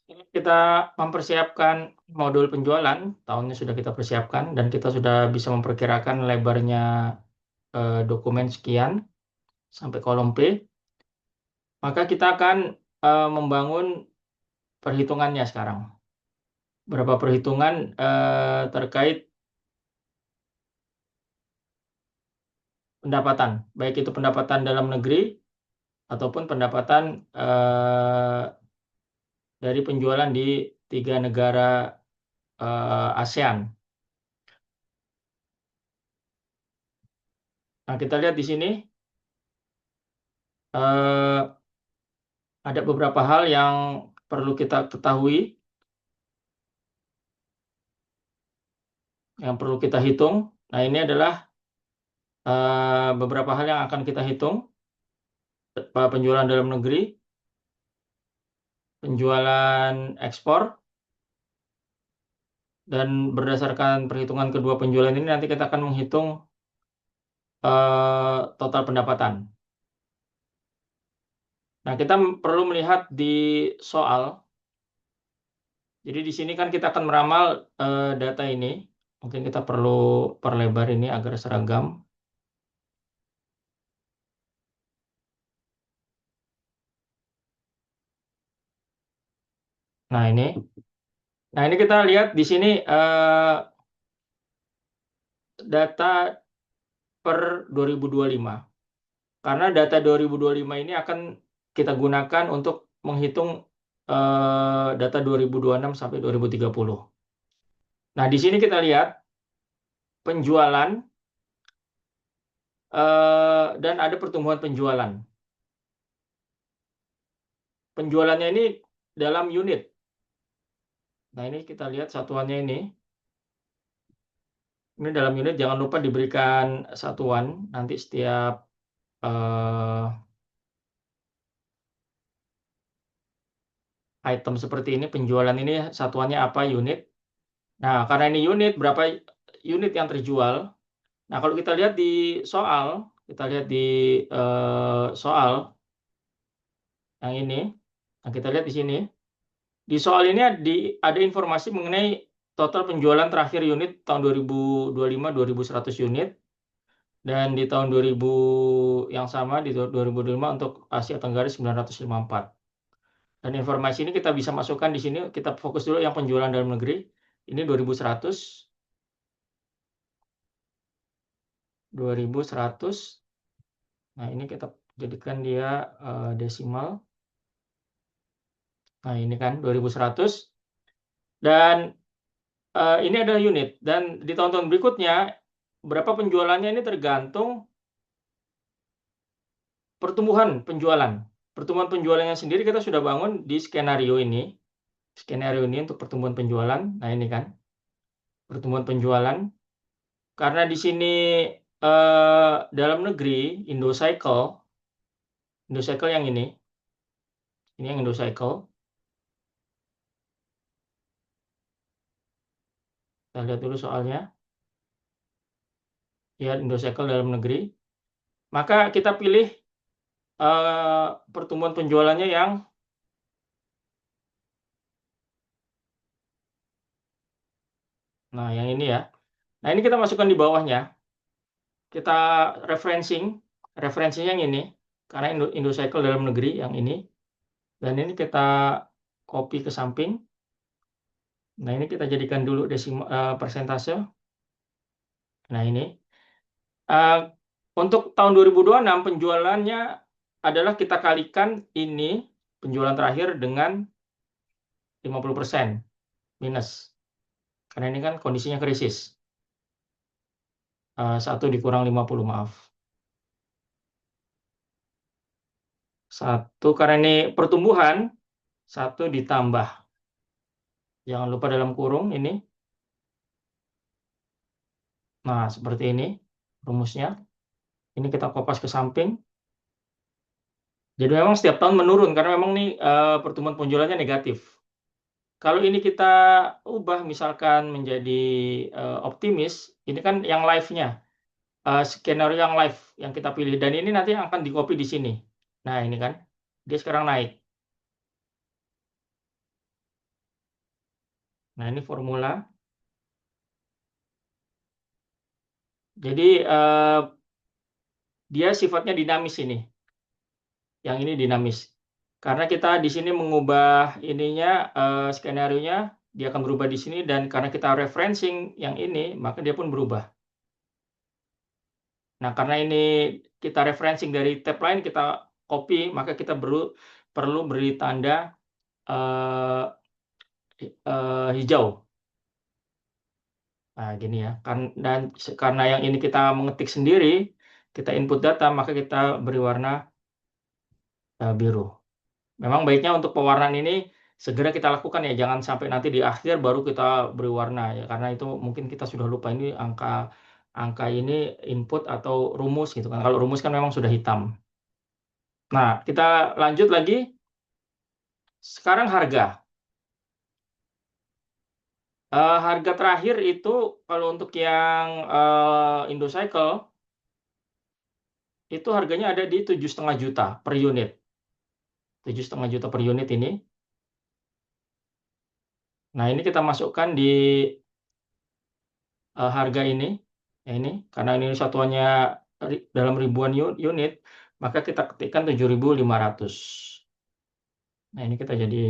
Kita mempersiapkan modul penjualan, tahunnya sudah kita persiapkan, dan kita sudah bisa memperkirakan lebarnya dokumen sekian sampai kolom P. Maka kita akan membangun perhitungannya sekarang. Berapa perhitungan terkait pendapatan, baik itu pendapatan dalam negeri ataupun pendapatan dari penjualan di 3 negara ASEAN. Nah, kita lihat di sini eh, ada beberapa hal yang perlu kita ketahui, yang perlu kita hitung. Nah, ini adalah beberapa hal yang akan kita hitung: penjualan dalam negeri, penjualan ekspor, dan berdasarkan perhitungan kedua penjualan ini nanti kita akan menghitung total pendapatan. Nah, kita perlu melihat di soal. Jadi di sini kan kita akan meramal data ini. Mungkin kita perlu perlebar ini agar seragam. Nah, ini. Nah, ini kita lihat di sini data per 2025. Karena data 2025 ini akan kita gunakan untuk menghitung data 2026 sampai 2030. Nah, di sini kita lihat penjualan dan ada pertumbuhan penjualan. Penjualannya ini dalam unit. Nah, ini kita lihat satuannya ini. Ini dalam unit, jangan lupa diberikan satuan. Nanti setiap item seperti ini, penjualan ini satuannya apa, unit. Nah, karena ini unit, berapa unit yang terjual. Nah, kalau kita lihat di soal, kita lihat di soal yang ini. Nah, kita lihat di sini. Di soal ini ada informasi mengenai total penjualan terakhir unit tahun 2025 2100 unit, dan di tahun 2000 yang sama di 2025 untuk Asia Tenggara 954. Dan informasi ini kita bisa masukkan di sini. Kita fokus dulu yang penjualan dalam negeri. Ini 2100. 2100. Nah, ini kita jadikan dia desimal. Nah, ini kan 2100. Dan ini adalah unit. Dan di tahun-tahun berikutnya, berapa penjualannya ini tergantung pertumbuhan penjualan. Pertumbuhan penjualannya sendiri kita sudah bangun di skenario ini. Skenario ini untuk pertumbuhan penjualan. Nah, ini kan pertumbuhan penjualan. Karena di sini dalam negeri, Indocycle yang ini yang Indocycle. Kita lihat dulu soalnya. Ya, Indocycle dalam negeri. Maka kita pilih pertumbuhan penjualannya yang yang ini ya. Nah, ini kita masukkan di bawahnya. Kita referensinya yang ini, karena Indocycle dalam negeri yang ini. Dan ini kita copy ke samping. Nah, ini kita jadikan dulu persentase. Nah, ini. Untuk tahun 2026 penjualannya adalah kita kalikan ini penjualan terakhir dengan 50% minus. Karena ini kan kondisinya krisis. 1 dikurang 50, maaf. 1, karena ini pertumbuhan, 1 ditambah. Jangan lupa dalam kurung ini. Nah, seperti ini rumusnya. Ini kita kopas ke samping. Jadi memang setiap tahun menurun, karena memang nih pertumbuhan penjualannya negatif. Kalau ini kita ubah misalkan menjadi optimis, ini kan yang live-nya. Skenario yang live yang kita pilih, dan ini nanti akan di-copy di sini. Nah, ini kan dia sekarang naik. Nah, ini formula. Jadi dia sifatnya dinamis ini. Yang ini dinamis. Karena kita di sini mengubah ininya skenario-nya, dia akan berubah di sini dan karena kita referencing yang ini, maka dia pun berubah. Nah, karena ini kita referencing dari tab lain, kita copy, maka kita perlu beri tanda hijau. Nah, gini ya. Dan karena yang ini kita mengetik sendiri, kita input data, maka kita beri warna biru. Memang baiknya untuk pewarnaan ini segera kita lakukan ya, jangan sampai nanti di akhir baru kita beri warna ya, karena itu mungkin kita sudah lupa ini angka ini input atau rumus gitu kan. Kalau rumus kan memang sudah hitam. Nah, kita lanjut lagi. Sekarang harga. Harga terakhir itu kalau untuk yang Indocycle itu harganya ada di 7,5 juta per unit. 7,5 juta per unit ini. Nah, ini kita masukkan di harga ini. Ya, ini karena ini satuannya dalam ribuan unit, maka kita ketikkan 7.500. Nah, ini kita jadi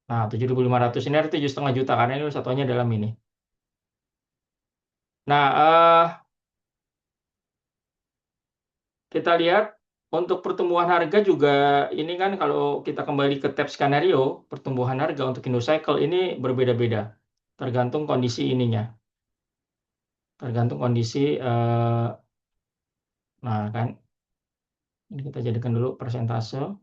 nah 7.500 ini ada 7,5 juta karena ini satuannya dalam ini. Nah, kita lihat untuk pertumbuhan harga juga ini kan kalau kita kembali ke tab skenario, pertumbuhan harga untuk Indocycle ini berbeda-beda. Tergantung kondisi ininya. Tergantung kondisi nah kan ini kita jadikan dulu persentase.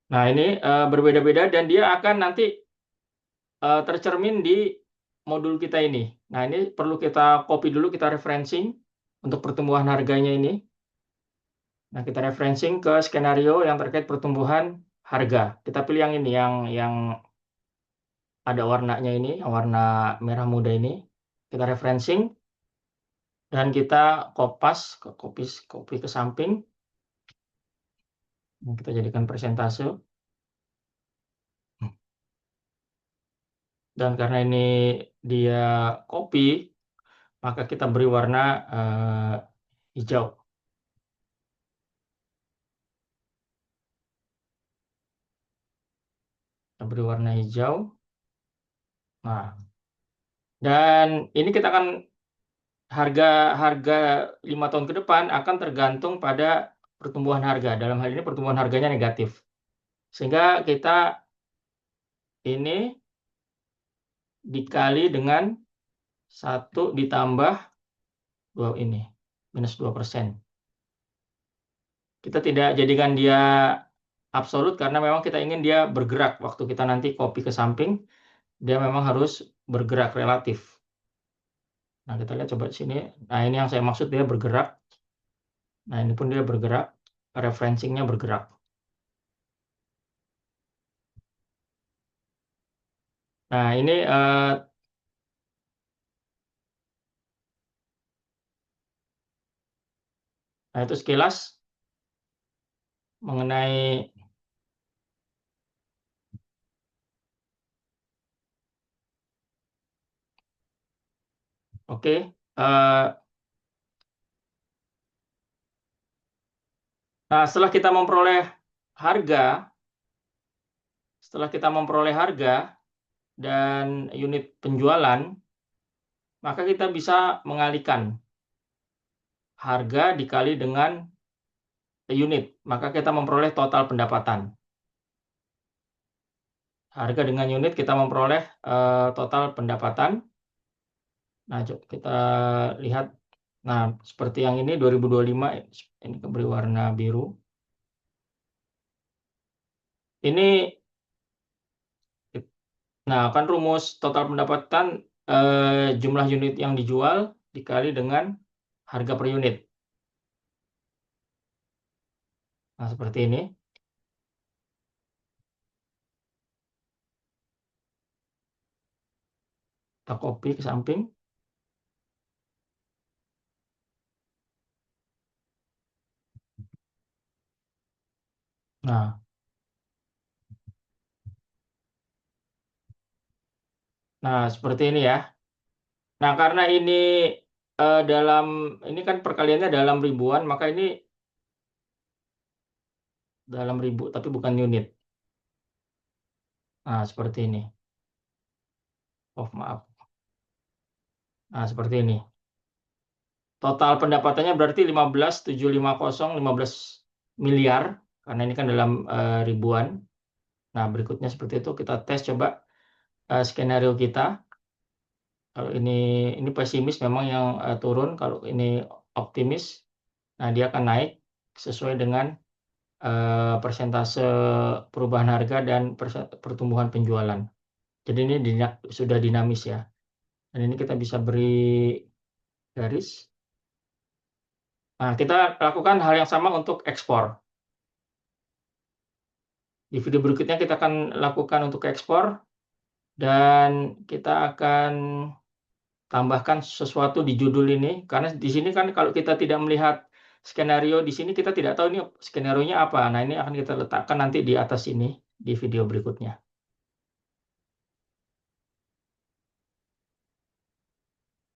Nah, ini berbeda-beda dan dia akan nanti tercermin di modul kita ini. Nah, ini perlu kita copy dulu, kita referencing untuk pertumbuhan harganya ini. Nah, kita referencing ke skenario yang terkait pertumbuhan harga. Kita pilih yang ini, yang ada warnanya ini, warna merah muda ini. Kita referencing dan kita copy ke samping. Kita jadikan persentase. Dan karena ini dia copy, maka kita beri warna hijau. Kita beri warna hijau. Nah, dan ini kita akan harga 5 tahun ke depan akan tergantung pada pertumbuhan harga. Dalam hal ini pertumbuhan harganya negatif. Sehingga kita ini dikali dengan 1 ditambah 2 ini, minus 2%. Kita tidak jadikan dia absolut karena memang kita ingin dia bergerak. Waktu kita nanti copy ke samping, dia memang harus bergerak relatif. Nah, kita lihat coba di sini. Nah, ini yang saya maksud dia bergerak. Nah, ini pun dia bergerak. Referencingnya bergerak. Nah, ini nah itu sekilas mengenai oke. Nah, setelah kita memperoleh harga dan unit penjualan, maka kita bisa mengalihkan harga dikali dengan unit, maka kita memperoleh total pendapatan. Harga dengan unit kita memperoleh total pendapatan. Nah, coba kita lihat. Nah, seperti yang ini 2025 ini beri warna biru. Ini nah, kan rumus total pendapatan jumlah unit yang dijual dikali dengan harga per unit. Nah, seperti ini. Kita copy ke samping. Nah, seperti ini ya. Nah, karena ini ini kan perkaliannya dalam ribuan, maka ini dalam ribu, tapi bukan unit. Nah, seperti ini. Oh, maaf. Nah, seperti ini. Total pendapatannya berarti 15 miliar, karena ini kan dalam ribuan. Nah, berikutnya seperti itu. Kita tes coba skenario kita. Kalau ini pesimis memang yang turun, kalau ini optimis, nah dia akan naik sesuai dengan persentase perubahan harga dan pertumbuhan penjualan. Jadi ini sudah dinamis ya. Dan ini kita bisa beri garis. Nah, kita lakukan hal yang sama untuk ekspor. Di video berikutnya kita akan lakukan untuk ekspor dan kita akan tambahkan sesuatu di judul ini karena di sini kan kalau kita tidak melihat skenario di sini kita tidak tahu ini skenario-nya apa. Nah, ini akan kita letakkan nanti di atas ini di video berikutnya.